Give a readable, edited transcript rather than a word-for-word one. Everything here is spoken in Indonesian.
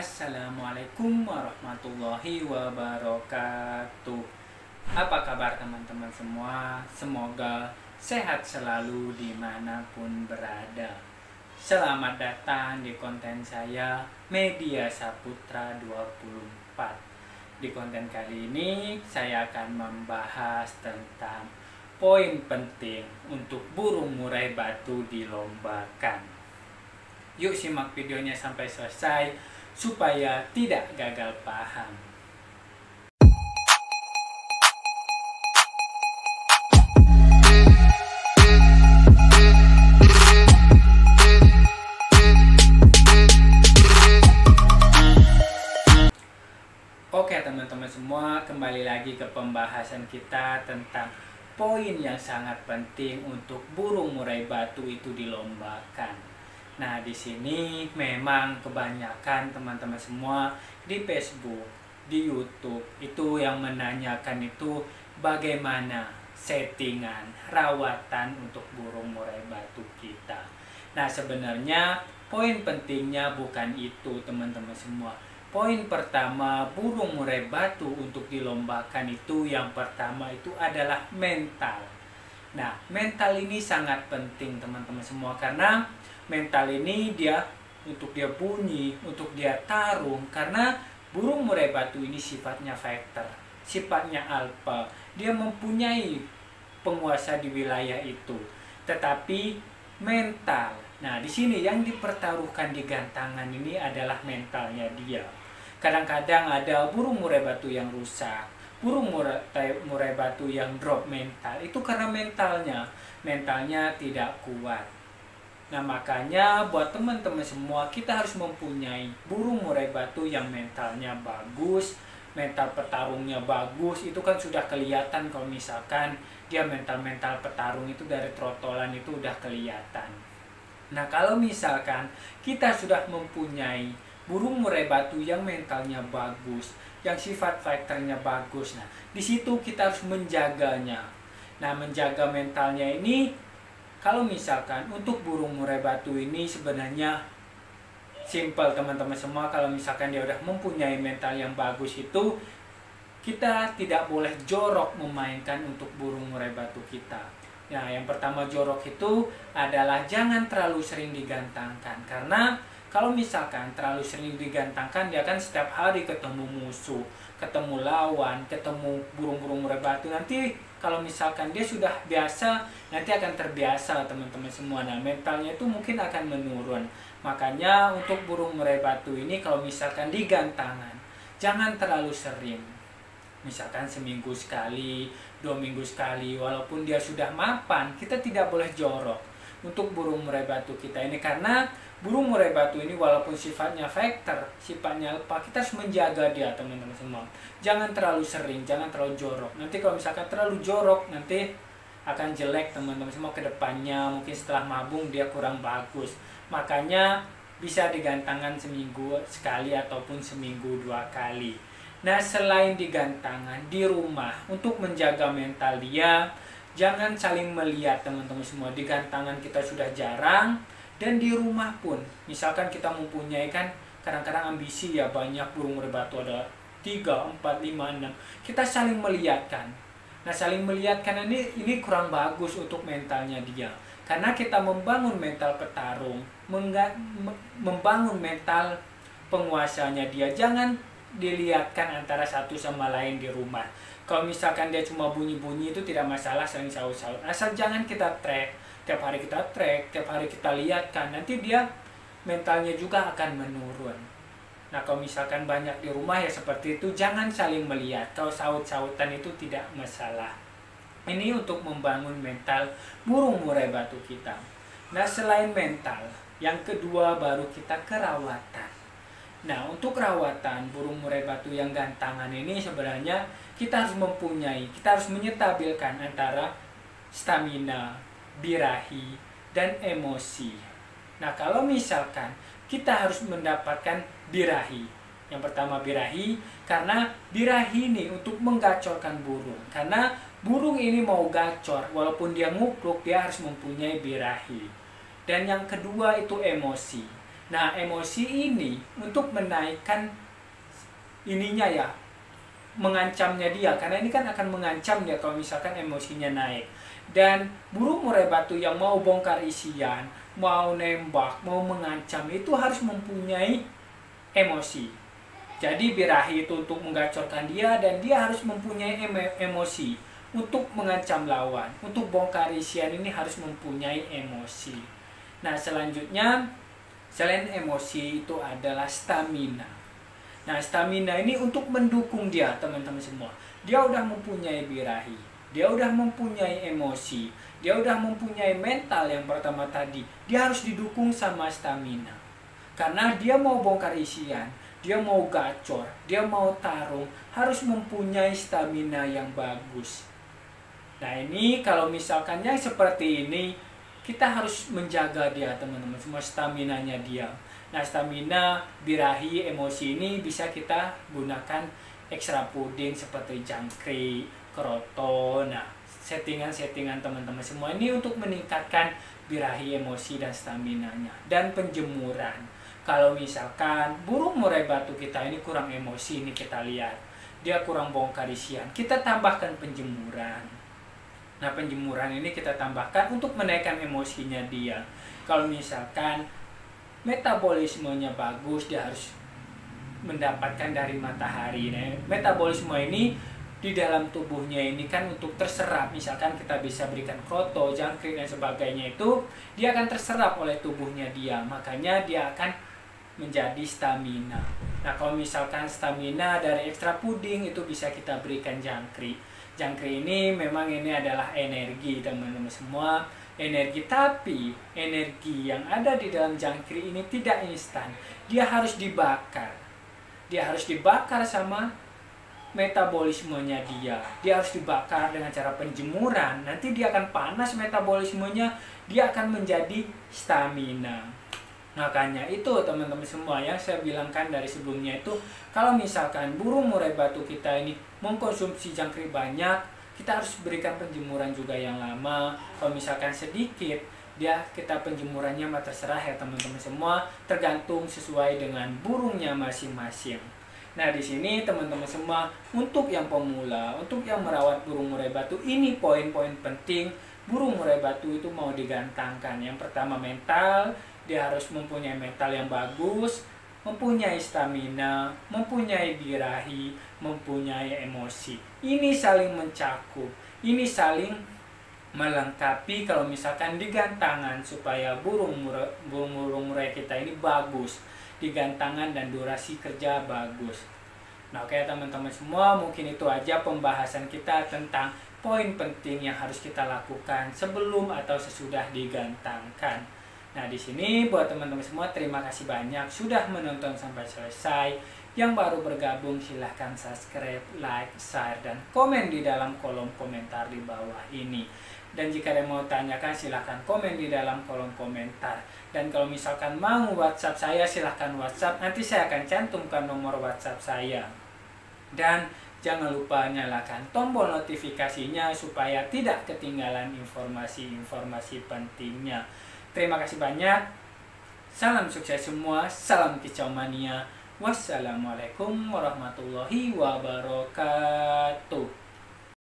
Assalamualaikum warahmatullahi wabarakatuh. Apa kabar teman-teman semua? Semoga sehat selalu dimanapun berada. Selamat datang di konten saya Media Saputra 24. Di konten kali ini saya akan membahas tentang poin penting untuk burung murai batu dilombakan. Yuk simak videonya sampai selesai supaya tidak gagal paham. Oke teman-teman semua, kembali lagi ke pembahasan kita tentang poin yang sangat penting untuk burung murai batu itu dilombakan. Nah, di sini memang kebanyakan teman-teman semua di Facebook, di YouTube itu yang menanyakan itu bagaimana settingan rawatan untuk burung murai batu kita. Nah, sebenarnya poin pentingnya bukan itu teman-teman semua. Poin pertama burung murai batu untuk dilombakan itu yang pertama itu adalah mental. Nah, mental ini sangat penting teman-teman semua karena mental ini untuk dia bunyi, untuk dia tarung, karena burung murai batu ini sifatnya fighter, sifatnya alpha. Dia mempunyai penguasa di wilayah itu. Tetapi mental. Nah, di sini yang dipertaruhkan di gantangan ini adalah mentalnya dia. Kadang-kadang ada burung murai batu yang rusak, burung murai batu yang drop mental. Itu karena mentalnya tidak kuat. Nah, makanya buat teman-teman semua kita harus mempunyai burung murai batu yang mentalnya bagus, mental petarungnya bagus. Itu kan sudah kelihatan kalau misalkan dia mental petarung itu dari trotolan itu udah kelihatan. Nah, kalau misalkan kita sudah mempunyai burung murai batu yang mentalnya bagus, yang sifat fighternya bagus, nah di situ kita harus menjaganya. Nah, menjaga mentalnya ini, kalau misalkan untuk burung murai batu ini sebenarnya simple teman-teman semua. Kalau misalkan dia udah mempunyai mental yang bagus itu, kita tidak boleh jorok memainkan untuk burung murai batu kita. Nah, yang pertama jorok itu adalah jangan terlalu sering digantangkan. Karena kalau misalkan terlalu sering digantangkan, dia kan setiap hari ketemu musuh, ketemu lawan, ketemu burung-burung murai batu. Nanti kalau misalkan dia sudah biasa, nanti akan terbiasa teman-teman semua. Nah, mentalnya itu mungkin akan menurun. Makanya untuk burung murai batu ini kalau misalkan digantangan, jangan terlalu sering. Misalkan seminggu sekali, 2 minggu sekali, walaupun dia sudah mapan, kita tidak boleh jorok untuk burung murai batu kita ini. Karena burung murai batu ini walaupun sifatnya fighter, sifatnya alpha, kita harus menjaga dia teman-teman semua. Jangan terlalu sering, jangan terlalu jorok. Nanti kalau misalkan terlalu jorok, nanti akan jelek teman-teman semua ke depannya. Mungkin setelah mabung dia kurang bagus. Makanya bisa digantangkan seminggu sekali ataupun seminggu 2 kali. Nah, selain digantangan di rumah untuk menjaga mental dia, jangan saling melihat teman-teman semua. Di gantangan kita sudah jarang, dan di rumah pun misalkan kita mempunyai kan kadang-kadang ambisi ya, banyak burung murai batu ada 3, 4, 5, 6. Kita saling melihatkan. Nah, saling melihatkan ini kurang bagus untuk mentalnya dia. Karena kita membangun mental petarung, membangun mental penguasanya dia. Jangan dilihatkan antara satu sama lain di rumah. Kalau misalkan dia cuma bunyi-bunyi itu tidak masalah, sering saut-saut. Asal jangan kita track, tiap hari kita lihatkan, nanti dia mentalnya juga akan menurun. Nah, kalau misalkan banyak di rumah ya seperti itu, jangan saling melihat. Kalau saut-sautan itu tidak masalah. Ini untuk membangun mental burung murai batu kita. Nah, selain mental, yang kedua baru kita kerawatan. Nah, untuk rawatan burung murai batu yang gantangan ini sebenarnya kita harus menyetabilkan antara stamina, birahi, dan emosi. Nah, kalau misalkan kita harus mendapatkan birahi. Yang pertama birahi, karena birahi ini untuk menggacorkan burung. Karena burung ini mau gacor, walaupun dia ngukluk, dia harus mempunyai birahi. Dan yang kedua itu emosi. Nah, emosi ini untuk menaikkan ininya ya, mengancamnya dia, karena ini kan akan mengancam dia kalau misalkan emosinya naik. Dan burung murai batu yang mau bongkar isian, mau nembak, mau mengancam itu harus mempunyai emosi. Jadi birahi itu untuk menggacorkan dia, dan dia harus mempunyai emosi untuk mengancam lawan. Untuk bongkar isian ini harus mempunyai emosi. Nah, selanjutnya selain emosi itu adalah stamina. Nah, stamina ini untuk mendukung dia, teman-teman semua. Dia udah mempunyai birahi, dia udah mempunyai emosi, dia udah mempunyai mental yang pertama tadi. Dia harus didukung sama stamina. Karena dia mau bongkar isian, dia mau gacor, dia mau tarung, harus mempunyai stamina yang bagus. Nah, ini kalau misalkan yang seperti ini, kita harus menjaga dia, teman-teman semua, staminanya dia. Nah, stamina, birahi, emosi ini bisa kita gunakan ekstra puding seperti jangkrik, kroto. Nah, settingan-settingan teman-teman semua ini untuk meningkatkan birahi, emosi, dan staminanya. Dan penjemuran. Kalau misalkan burung murai batu kita ini kurang emosi, ini kita lihat, dia kurang bongkar isian, kita tambahkan penjemuran. Nah, penjemuran ini kita tambahkan untuk menaikkan emosinya dia. Kalau misalkan metabolismenya bagus, dia harus mendapatkan dari matahari. Nah, metabolisme ini di dalam tubuhnya ini kan untuk terserap. Misalkan kita bisa berikan kroto, jangkrik, dan sebagainya, itu dia akan terserap oleh tubuhnya dia. Makanya dia akan menjadi stamina. Nah, kalau misalkan stamina dari ekstra puding itu bisa kita berikan jangkrik. Jangkrik ini memang ini adalah energi, teman-teman semua. Energi, tapi energi yang ada di dalam jangkrik ini tidak instan. Dia harus dibakar. Dia harus dibakar sama metabolismenya dia. Dia harus dibakar dengan cara penjemuran. Nanti dia akan panas metabolismenya, dia akan menjadi stamina. Makanya itu teman-teman semua yang saya bilangkan dari sebelumnya itu, kalau misalkan burung murai batu kita ini mengkonsumsi jangkrik banyak, kita harus berikan penjemuran juga yang lama. Kalau misalkan sedikit, kita penjemurannya mah terserah ya teman-teman semua, tergantung sesuai dengan burungnya masing-masing. Nah, di sini teman-teman semua, untuk yang pemula, untuk yang merawat burung murai batu, ini poin-poin penting. Burung murai batu itu mau digantangkan. Yang pertama mental, dia harus mempunyai mental yang bagus, mempunyai stamina, mempunyai birahi, mempunyai emosi. Ini saling mencakup, ini saling melengkapi kalau misalkan digantangan, supaya burung murai kita ini bagus, digantangan dan durasi kerja bagus. Nah, oke teman-teman semua, mungkin itu aja pembahasan kita tentang poin penting yang harus kita lakukan sebelum atau sesudah digantangkan. Nah, di sini buat teman-teman semua, terima kasih banyak sudah menonton sampai selesai. Yang baru bergabung silahkan subscribe, like, share, dan komen di dalam kolom komentar di bawah ini. Dan jika ada yang mau tanyakan, silahkan komen di dalam kolom komentar. Dan kalau misalkan mau WhatsApp saya, silahkan WhatsApp. Nanti saya akan cantumkan nomor WhatsApp saya. Dan jangan lupa nyalakan tombol notifikasinya supaya tidak ketinggalan informasi-informasi pentingnya. Terima kasih banyak. Salam sukses semua. Salam kicau mania. Wassalamualaikum warahmatullahi wabarakatuh.